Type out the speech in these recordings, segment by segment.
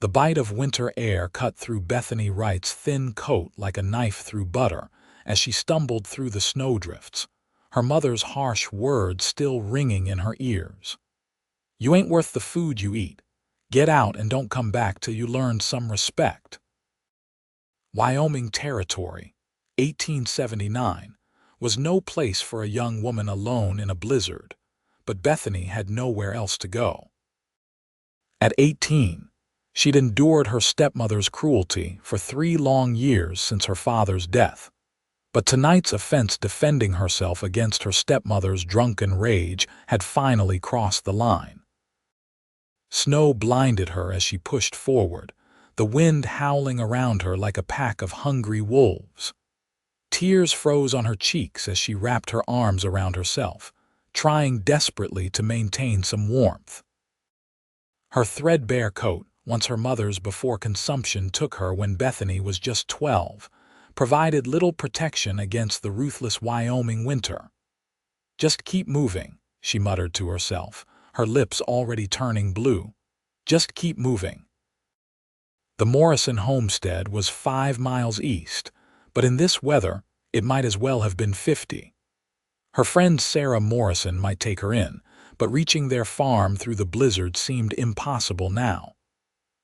The bite of winter air cut through Bethany Wright's thin coat like a knife through butter as she stumbled through the snowdrifts, her mother's harsh words still ringing in her ears. "You ain't worth the food you eat. Get out and don't come back till you learn some respect." Wyoming Territory, 1879, was no place for a young woman alone in a blizzard, but Bethany had nowhere else to go. At 18, she'd endured her stepmother's cruelty for 3 long years since her father's death. But tonight's offense defending herself against her stepmother's drunken rage had finally crossed the line. Snow blinded her as she pushed forward, the wind howling around her like a pack of hungry wolves. Tears froze on her cheeks as she wrapped her arms around herself, trying desperately to maintain some warmth. Her threadbare coat, once her mother's before consumption took her when Bethany was just 12, provided little protection against the ruthless Wyoming winter. "Just keep moving," she muttered to herself, her lips already turning blue. "Just keep moving." The Morrison homestead was 5 miles east, but in this weather, it might as well have been 50. Her friend Sarah Morrison might take her in, but reaching their farm through the blizzard seemed impossible now.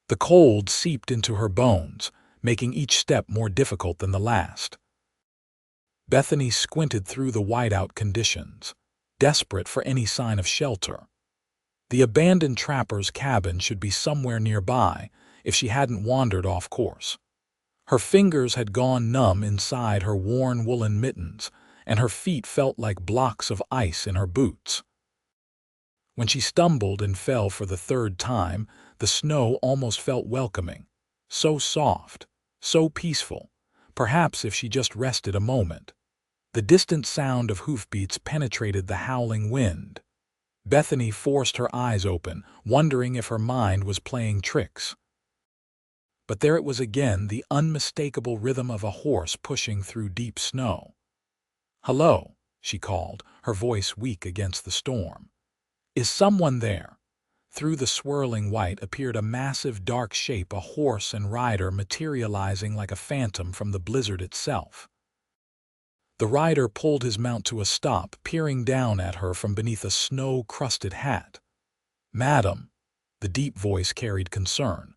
The cold seeped into her bones, making each step more difficult than the last. Bethany squinted through the whiteout conditions, desperate for any sign of shelter. The abandoned trapper's cabin should be somewhere nearby if she hadn't wandered off course. Her fingers had gone numb inside her worn woolen mittens, and her feet felt like blocks of ice in her boots. When she stumbled and fell for the 3rd time, the snow almost felt welcoming. So soft, so peaceful, perhaps if she just rested a moment. The distant sound of hoofbeats penetrated the howling wind. Bethany forced her eyes open, wondering if her mind was playing tricks. But there it was again, the unmistakable rhythm of a horse pushing through deep snow. "Hello," she called, her voice weak against the storm. "Is someone there?" Through the swirling white appeared a massive dark shape, a horse and rider materializing like a phantom from the blizzard itself. The rider pulled his mount to a stop, peering down at her from beneath a snow-crusted hat. "Madam," the deep voice carried concern.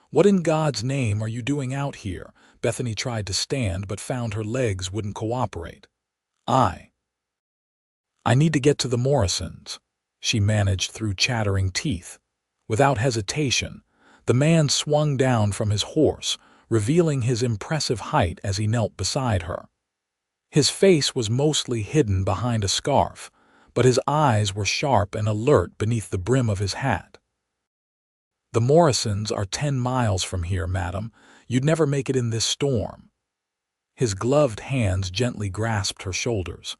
"What in God's name are you doing out here?" Bethany tried to stand but found her legs wouldn't cooperate. I need to get to the Morrisons," she managed through chattering teeth. Without hesitation, the man swung down from his horse, revealing his impressive height as he knelt beside her. His face was mostly hidden behind a scarf, but his eyes were sharp and alert beneath the brim of his hat. "The Morrisons are 10 miles from here, madam. You'd never make it in this storm." His gloved hands gently grasped her shoulders.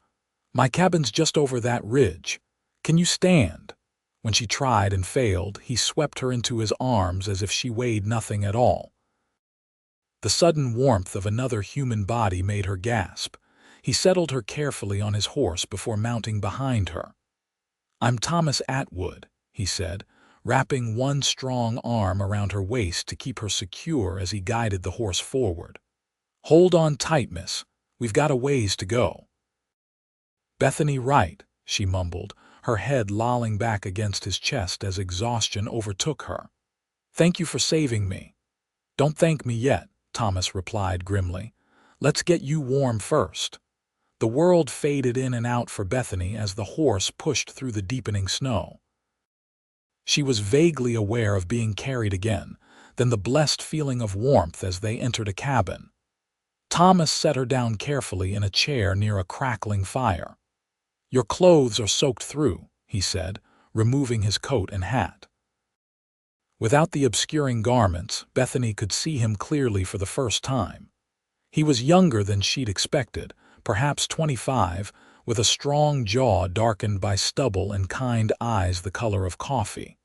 "My cabin's just over that ridge. Can you stand?" When she tried and failed, he swept her into his arms as if she weighed nothing at all. The sudden warmth of another human body made her gasp. He settled her carefully on his horse before mounting behind her. "I'm Thomas Atwood," he said, wrapping one strong arm around her waist to keep her secure as he guided the horse forward. "Hold on tight, miss. We've got a ways to go." "Bethany Wright," she mumbled, her head lolling back against his chest as exhaustion overtook her. "Thank you for saving me." "Don't thank me yet," Thomas replied grimly. "Let's get you warm first." The world faded in and out for Bethany as the horse pushed through the deepening snow. She was vaguely aware of being carried again, then the blessed feeling of warmth as they entered a cabin. Thomas set her down carefully in a chair near a crackling fire. "Your clothes are soaked through," he said, removing his coat and hat. Without the obscuring garments, Bethany could see him clearly for the first time. He was younger than she'd expected, perhaps 25, with a strong jaw darkened by stubble and kind eyes the color of coffee.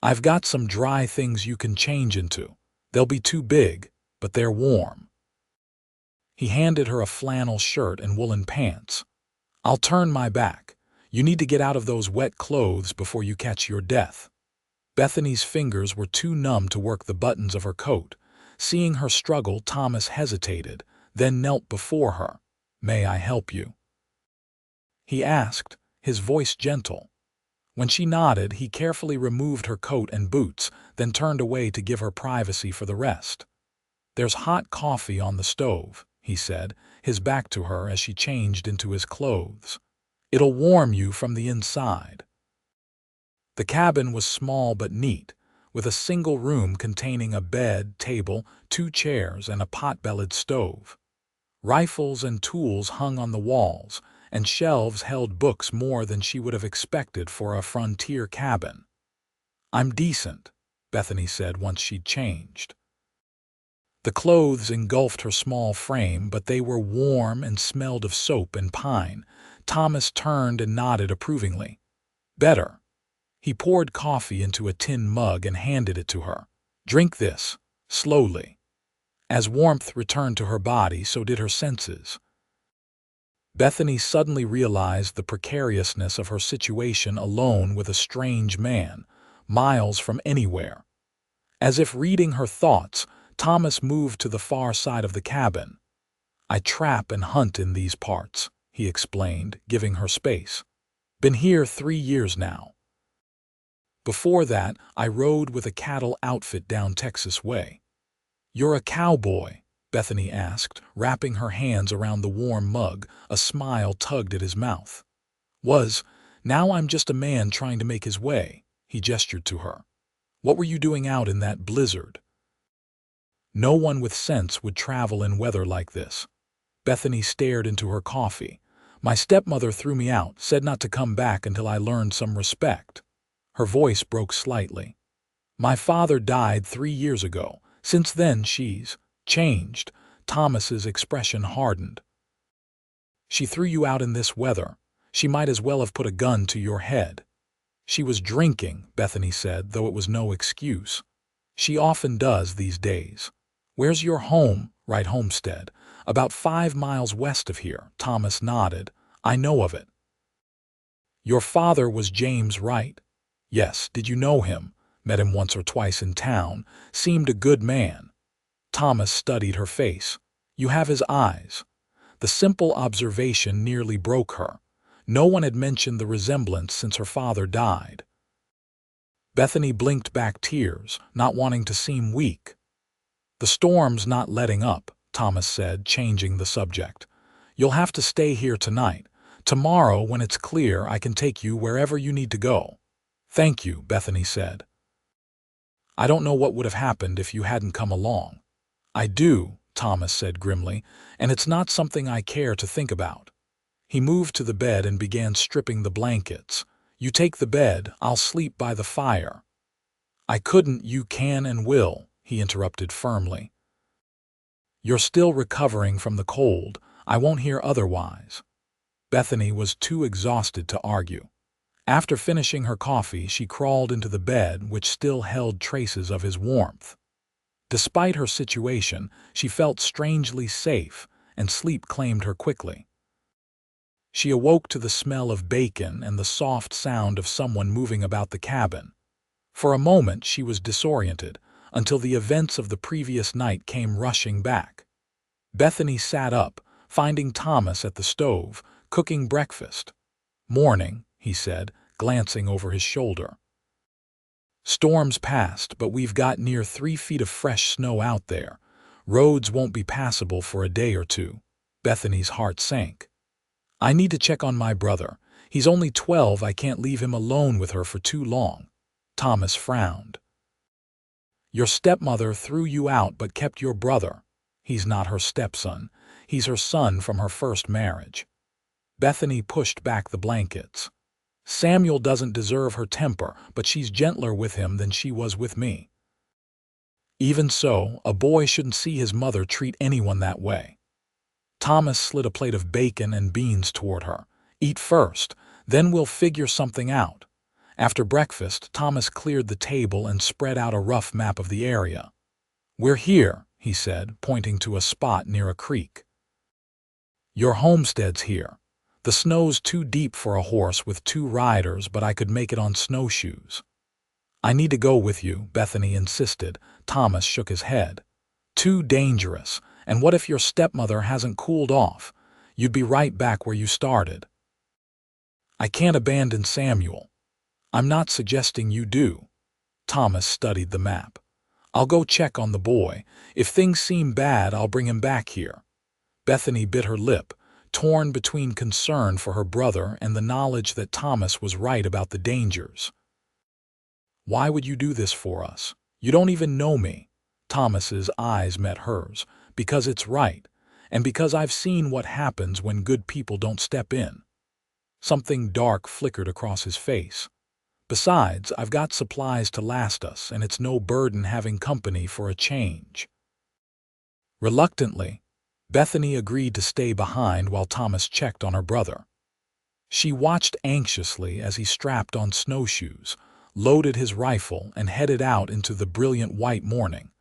"I've got some dry things you can change into. They'll be too big, but they're warm." He handed her a flannel shirt and woolen pants. "I'll turn my back. You need to get out of those wet clothes before you catch your death." Bethany's fingers were too numb to work the buttons of her coat. Seeing her struggle, Thomas hesitated, then knelt before her. "May I help you?" he asked, his voice gentle. When she nodded, he carefully removed her coat and boots, then turned away to give her privacy for the rest. "There's hot coffee on the stove," he said, his back to her as she changed into his clothes. "It'll warm you from the inside." The cabin was small but neat, with a single room containing a bed, table, 2 chairs, and a pot-bellied stove. Rifles and tools hung on the walls, and shelves held books more than she would have expected for a frontier cabin. "I'm decent," Bethany said once she'd changed. The clothes engulfed her small frame, but they were warm and smelled of soap and pine. Thomas turned and nodded approvingly. "Better." He poured coffee into a tin mug and handed it to her. "Drink this, slowly." As warmth returned to her body, so did her senses. Bethany suddenly realized the precariousness of her situation alone with a strange man, miles from anywhere. As if reading her thoughts, Thomas moved to the far side of the cabin. "I trap and hunt in these parts," he explained, giving her space. "Been here 3 years now. Before that, I rode with a cattle outfit down Texas way." "You're a cowboy?" Bethany asked, wrapping her hands around the warm mug. A smile tugged at his mouth. Now I'm just a man trying to make his way," he gestured to her. "What were you doing out in that blizzard?" No one with sense would travel in weather like this. Bethany stared into her coffee. "My stepmother threw me out, said not to come back until I learned some respect." Her voice broke slightly. "My father died 3 years ago. Since then she's changed." Thomas's expression hardened. "She threw you out in this weather. She might as well have put a gun to your head." "She was drinking," Bethany said, though it was no excuse. "She often does these days." "Where's your home?" "Wright homestead. About 5 miles west of here." Thomas nodded. "I know of it." "Your father was James Wright?" "Yes. Did you know him?" "Met him once or twice in town. Seemed a good man." Thomas studied her face. "You have his eyes." The simple observation nearly broke her. No one had mentioned the resemblance since her father died. Bethany blinked back tears, not wanting to seem weak. "The storm's not letting up," Thomas said, changing the subject. "You'll have to stay here tonight. Tomorrow, when it's clear, I can take you wherever you need to go." "Thank you," Bethany said. "I don't know what would have happened if you hadn't come along." "I do," Thomas said grimly, "and it's not something I care to think about." He moved to the bed and began stripping the blankets. "You take the bed, I'll sleep by the fire." "I couldn't." "You can and will," he interrupted firmly. "You're still recovering from the cold. I won't hear otherwise." Bethany was too exhausted to argue. After finishing her coffee, she crawled into the bed, which still held traces of his warmth. Despite her situation, she felt strangely safe, and sleep claimed her quickly. She awoke to the smell of bacon and the soft sound of someone moving about the cabin. For a moment she was disoriented, until the events of the previous night came rushing back. Bethany sat up, finding Thomas at the stove, cooking breakfast. "Morning," he said, glancing over his shoulder. "Storm's passed, but we've got near 3 feet of fresh snow out there. Roads won't be passable for a day or 2. Bethany's heart sank. "I need to check on my brother. He's only 12. I can't leave him alone with her for too long." Thomas frowned. "Your stepmother threw you out but kept your brother." "He's not her stepson. He's her son from her first marriage." Bethany pushed back the blankets. "Samuel doesn't deserve her temper, but she's gentler with him than she was with me." "Even so, a boy shouldn't see his mother treat anyone that way." Thomas slid a plate of bacon and beans toward her. "Eat first, then we'll figure something out." After breakfast, Thomas cleared the table and spread out a rough map of the area. "We're here," he said, pointing to a spot near a creek. "Your homestead's here. The snow's too deep for a horse with 2 riders, but I could make it on snowshoes." I need to go with you, Bethany insisted. Thomas shook his head. Too dangerous, and what if your stepmother hasn't cooled off? You'd be right back where you started. I can't abandon Samuel. I'm not suggesting you do. Thomas studied the map. I'll go check on the boy. If things seem bad, I'll bring him back here. Bethany bit her lip, torn between concern for her brother and the knowledge that Thomas was right about the dangers. Why would you do this for us? You don't even know me. Thomas's eyes met hers. Because it's right, and because I've seen what happens when good people don't step in. Something dark flickered across his face. Besides, I've got supplies to last us, and it's no burden having company for a change. Reluctantly, Bethany agreed to stay behind while Thomas checked on her brother. She watched anxiously as he strapped on snowshoes, loaded his rifle, and headed out into the brilliant white morning.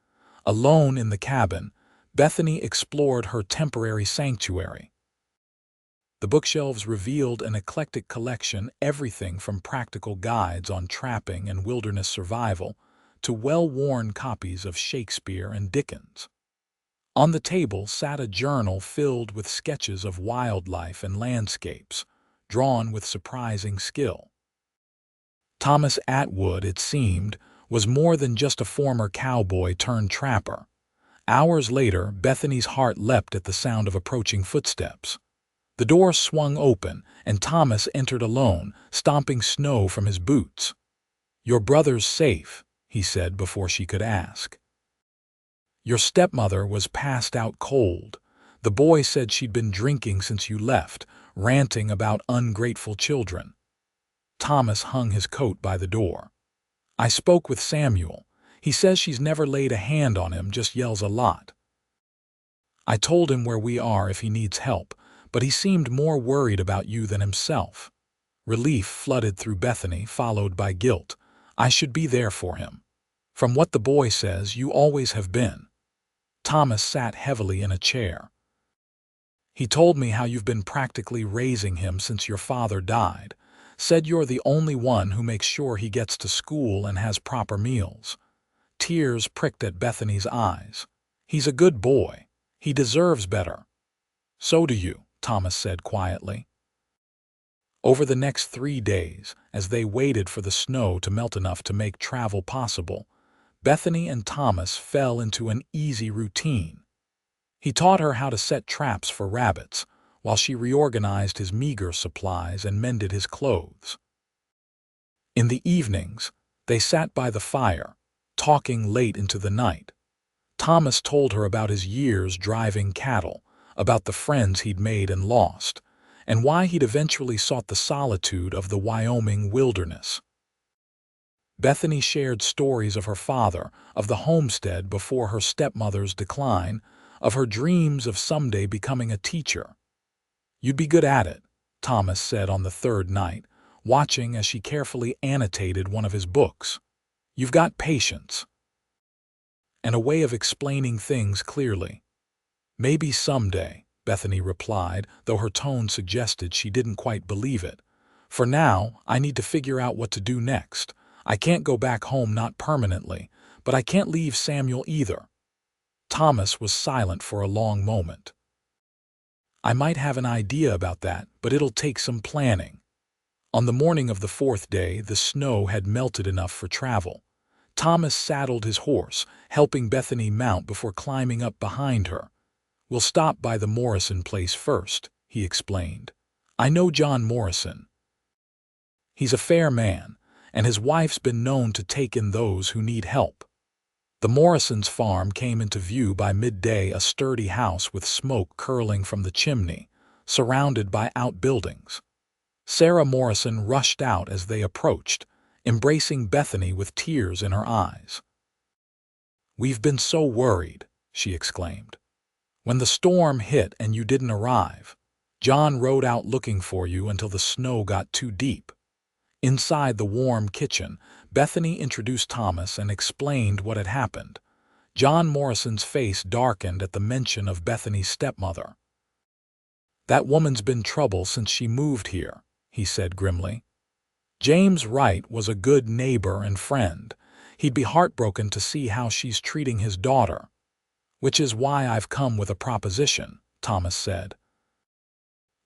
Alone in the cabin, Bethany explored her temporary sanctuary. The bookshelves revealed an eclectic collection, everything from practical guides on trapping and wilderness survival to well-worn copies of Shakespeare and Dickens. On the table sat a journal filled with sketches of wildlife and landscapes, drawn with surprising skill. Thomas Atwood, it seemed, was more than just a former cowboy turned trapper. Hours later, Bethany's heart leapt at the sound of approaching footsteps. The door swung open, and Thomas entered alone, stomping snow from his boots. "Your brother's safe," he said before she could ask. "Your stepmother was passed out cold. The boy said she'd been drinking since you left, ranting about ungrateful children." Thomas hung his coat by the door. "I spoke with Samuel. He says she's never laid a hand on him, just yells a lot. I told him where we are if he needs help, but he seemed more worried about you than himself." Relief flooded through Bethany, followed by guilt. "I should be there for him. From what the boy says, you always have been." Thomas sat heavily in a chair. "He told me how you've been practically raising him since your father died. Said you're the only one who makes sure he gets to school and has proper meals." Tears pricked at Bethany's eyes. "He's a good boy. He deserves better." "So do you," Thomas said quietly. Over the next 3 days, as they waited for the snow to melt enough to make travel possible, Bethany and Thomas fell into an easy routine. He taught her how to set traps for rabbits, while she reorganized his meager supplies and mended his clothes. In the evenings, they sat by the fire, talking late into the night. Thomas told her about his years driving cattle, about the friends he'd made and lost, and why he'd eventually sought the solitude of the Wyoming wilderness. Bethany shared stories of her father, of the homestead before her stepmother's decline, of her dreams of someday becoming a teacher. "You'd be good at it," Thomas said on the third night, watching as she carefully annotated one of his books. "You've got patience and a way of explaining things clearly." "Maybe someday," Bethany replied, though her tone suggested she didn't quite believe it. "For now, I need to figure out what to do next. I can't go back home, not permanently, but I can't leave Samuel either." Thomas was silent for a long moment. "I might have an idea about that, but it'll take some planning." On the morning of the 4th day, the snow had melted enough for travel. Thomas saddled his horse, helping Bethany mount before climbing up behind her. "We'll stop by the Morrison place first," he explained. "I know John Morrison. He's a fair man, and his wife's been known to take in those who need help." The Morrisons' farm came into view by midday, a sturdy house with smoke curling from the chimney, surrounded by outbuildings. Sarah Morrison rushed out as they approached, embracing Bethany with tears in her eyes. "We've been so worried," she exclaimed. "When the storm hit and you didn't arrive, John rode out looking for you until the snow got too deep." Inside the warm kitchen, Bethany introduced Thomas and explained what had happened. John Morrison's face darkened at the mention of Bethany's stepmother. "That woman's been trouble since she moved here," he said grimly. James Wright was a good neighbor and friend. He'd be heartbroken to see how she's treating his daughter. Which is why I've come with a proposition, Thomas said.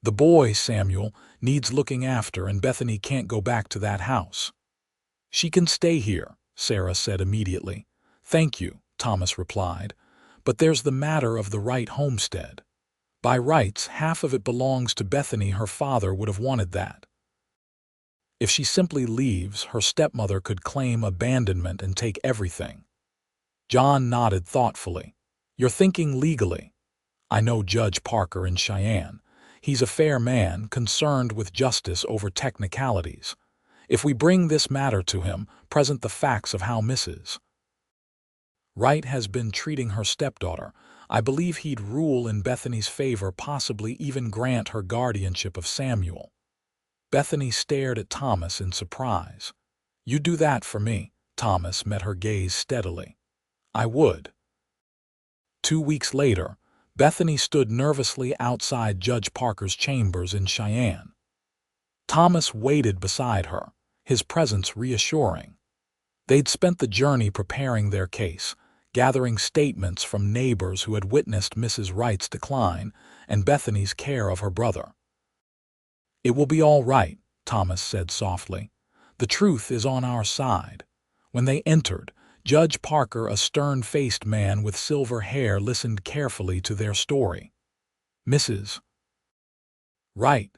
The boy, Samuel, needs looking after, and Bethany can't go back to that house. She can stay here, Sarah said immediately. Thank you, Thomas replied. But there's the matter of the Wright homestead. By rights, half of it belongs to Bethany. Her father would have wanted that. If she simply leaves, her stepmother could claim abandonment and take everything. John nodded thoughtfully. You're thinking legally. I know Judge Parker in Cheyenne. He's a fair man, concerned with justice over technicalities. If we bring this matter to him, present the facts of how Mrs. Wright has been treating her stepdaughter, I believe he'd rule in Bethany's favor, possibly even grant her guardianship of Samuel. Bethany stared at Thomas in surprise. You do that for me? Thomas met her gaze steadily. I would. 2 weeks later, Bethany stood nervously outside Judge Parker's chambers in Cheyenne. Thomas waited beside her, his presence reassuring. They'd spent the journey preparing their case, gathering statements from neighbors who had witnessed Mrs. Wright's decline and Bethany's care of her brother. It will be all right, Thomas said softly. The truth is on our side. When they entered, Judge Parker, a stern-faced man with silver hair, listened carefully to their story. Mrs. Wright,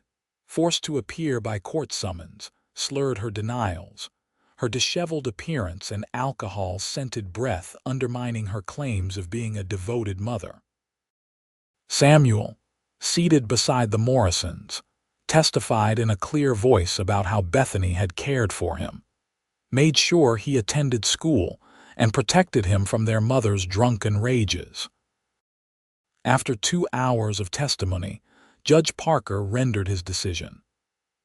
forced to appear by court summons, slurred her denials, her disheveled appearance and alcohol-scented breath undermining her claims of being a devoted mother. Samuel, seated beside the Morrisons, testified in a clear voice about how Bethany had cared for him, made sure he attended school, and protected him from their mother's drunken rages. After 2 hours of testimony, Judge Parker rendered his decision.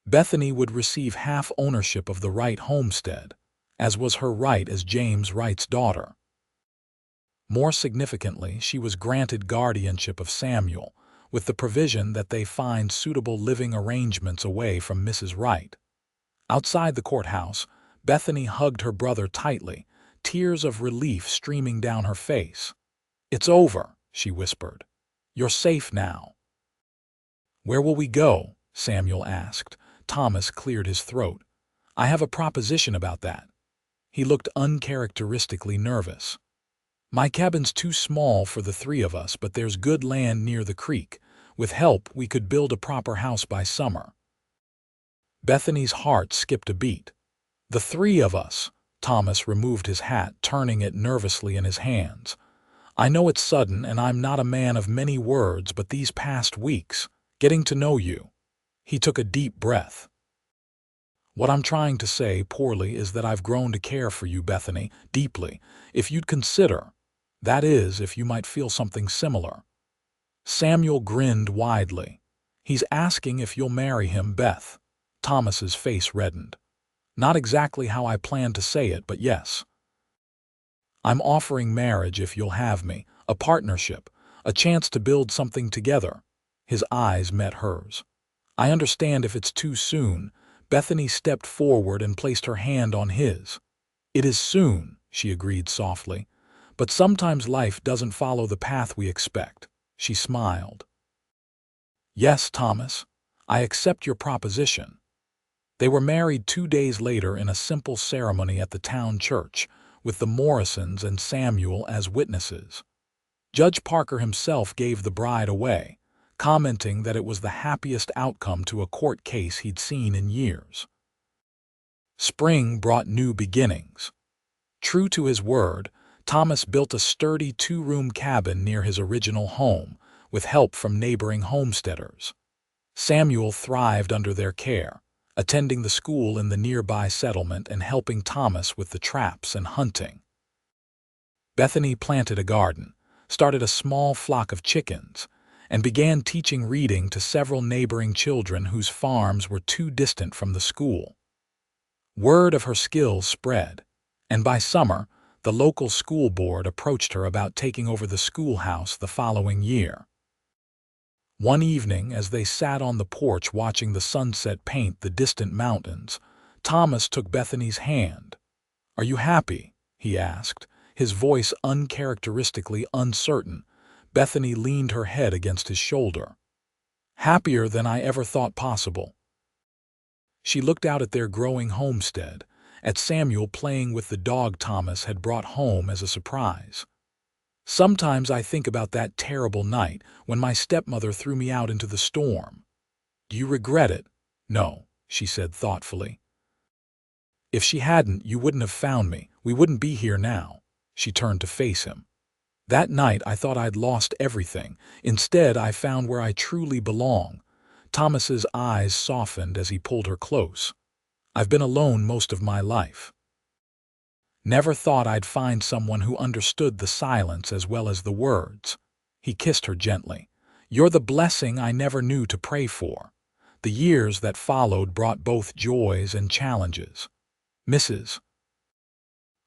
Bethany would receive half ownership of the Wright homestead, as was her right as James Wright's daughter. More significantly, she was granted guardianship of Samuel, with the provision that they find suitable living arrangements away from Mrs. Wright. Outside the courthouse, Bethany hugged her brother tightly, tears of relief streaming down her face. It's over, she whispered. You're safe now. Where will we go? Samuel asked. Thomas cleared his throat. I have a proposition about that. He looked uncharacteristically nervous. My cabin's too small for the 3 of us, but there's good land near the creek. With help, we could build a proper house by summer. Bethany's heart skipped a beat. The 3 of us. Thomas removed his hat, turning it nervously in his hands. I know it's sudden, and I'm not a man of many words, but these past weeks, getting to know you. He took a deep breath. What I'm trying to say poorly is that I've grown to care for you, Bethany, deeply. If you'd consider, that is, if you might feel something similar. Samuel grinned widely. He's asking if you'll marry him, Beth. Thomas's face reddened. Not exactly how I planned to say it, but yes. I'm offering marriage if you'll have me, a partnership, a chance to build something together. His eyes met hers. I understand if it's too soon. Bethany stepped forward and placed her hand on his. It is soon, she agreed softly, but sometimes life doesn't follow the path we expect. She smiled. Yes, Thomas, I accept your proposition. They were married 2 days later in a simple ceremony at the town church, with the Morrisons and Samuel as witnesses. Judge Parker himself gave the bride away, commenting that it was the happiest outcome to a court case he'd seen in years. Spring brought new beginnings. True to his word, Thomas built a sturdy 2-room cabin near his original home, with help from neighboring homesteaders. Samuel thrived under their care, attending the school in the nearby settlement and helping Thomas with the traps and hunting. Bethany planted a garden, started a small flock of chickens, and began teaching reading to several neighboring children whose farms were too distant from the school. Word of her skills spread, and by summer, the local school board approached her about taking over the schoolhouse the following year. One evening, as they sat on the porch watching the sunset paint the distant mountains, Thomas took Bethany's hand. "Are you happy?" he asked, his voice uncharacteristically uncertain. Bethany leaned her head against his shoulder. "Happier than I ever thought possible." She looked out at their growing homestead, at Samuel playing with the dog Thomas had brought home as a surprise. "Sometimes I think about that terrible night when my stepmother threw me out into the storm. Do you regret it?" "No," she said thoughtfully. "If she hadn't, you wouldn't have found me. We wouldn't be here now." She turned to face him. "That night I thought I'd lost everything. Instead, I found where I truly belong." Thomas's eyes softened as he pulled her close. "I've been alone most of my life. Never thought I'd find someone who understood the silence as well as the words." He kissed her gently. "You're the blessing I never knew to pray for." The years that followed brought both joys and challenges. Mrs.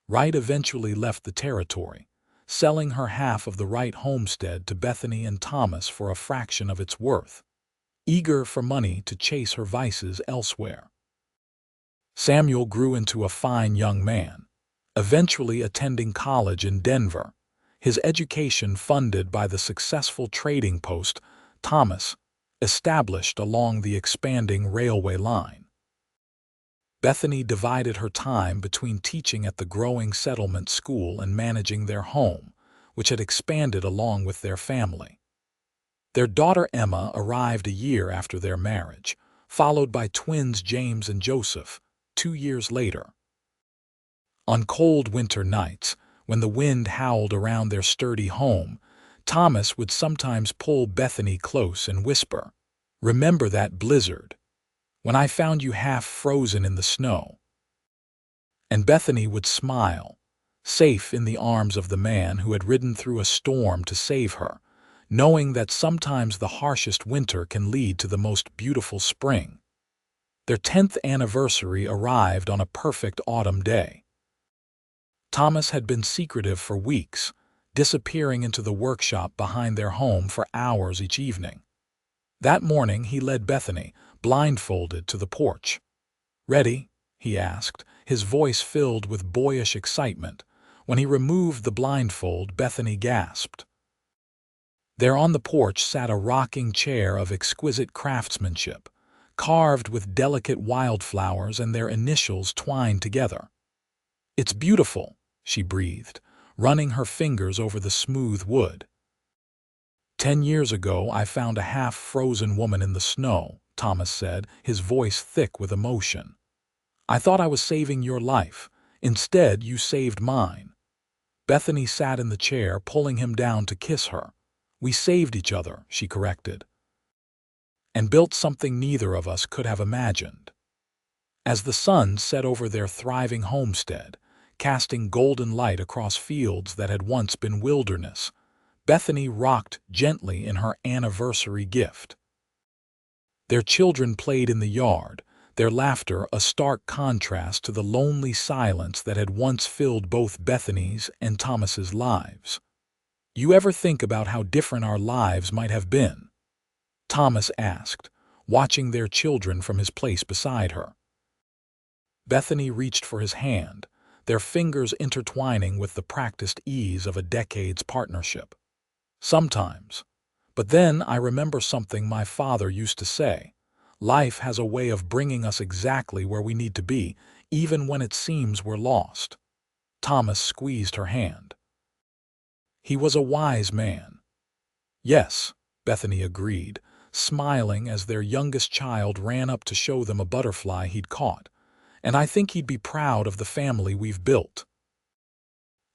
Wright eventually left the territory, selling her half of the Wright homestead to Bethany and Thomas for a fraction of its worth, eager for money to chase her vices elsewhere. Samuel grew into a fine young man, eventually attending college in Denver, his education funded by the successful trading post Thomas established along the expanding railway line. Bethany divided her time between teaching at the growing settlement school and managing their home, which had expanded along with their family. Their daughter Emma arrived a year after their marriage, followed by twins James and Joseph 2 years later. On cold winter nights, when the wind howled around their sturdy home, Thomas would sometimes pull Bethany close and whisper, "Remember that blizzard? When I found you half frozen in the snow?" And Bethany would smile, safe in the arms of the man who had ridden through a storm to save her, knowing that sometimes the harshest winter can lead to the most beautiful spring. Their 10th anniversary arrived on a perfect autumn day. Thomas had been secretive for weeks, disappearing into the workshop behind their home for hours each evening. That morning he led Bethany, blindfolded, to the porch. "Ready?" he asked, his voice filled with boyish excitement. When he removed the blindfold, Bethany gasped. There on the porch sat a rocking chair of exquisite craftsmanship, carved with delicate wildflowers and their initials twined together. "It's beautiful," she breathed, running her fingers over the smooth wood. "10 years ago I found a half-frozen woman in the snow," Thomas said, his voice thick with emotion. "I thought I was saving your life. Instead, you saved mine." Bethany sat in the chair, pulling him down to kiss her. "We saved each other," she corrected, "and built something neither of us could have imagined." As the sun set over their thriving homestead, casting golden light across fields that had once been wilderness, Bethany rocked gently in her anniversary gift. Their children played in the yard, their laughter a stark contrast to the lonely silence that had once filled both Bethany's and Thomas's lives. "You ever think about how different our lives might have been?" Thomas asked, watching their children from his place beside her. Bethany reached for his hand, their fingers intertwining with the practiced ease of a decade's partnership. "Sometimes. But then I remember something my father used to say. Life has a way of bringing us exactly where we need to be, even when it seems we're lost." Thomas squeezed her hand. "He was a wise man." "Yes," Bethany agreed, smiling as their youngest child ran up to show them a butterfly he'd caught. "And I think he'd be proud of the family we've built."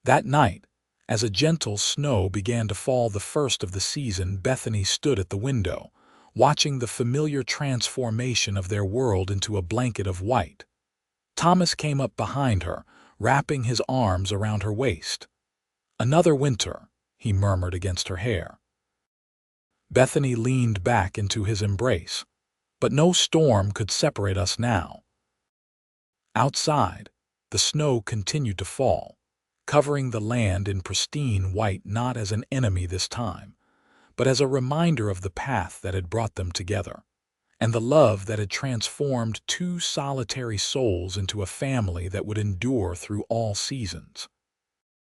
That night, as a gentle snow began to fall, the first of the season, Bethany stood at the window, watching the familiar transformation of their world into a blanket of white. Thomas came up behind her, wrapping his arms around her waist. "Another winter," he murmured against her hair. Bethany leaned back into his embrace. "But no storm could separate us now." Outside, the snow continued to fall, covering the land in pristine white, not as an enemy this time, but as a reminder of the path that had brought them together. and the love that had transformed two solitary souls into a family that would endure through all seasons.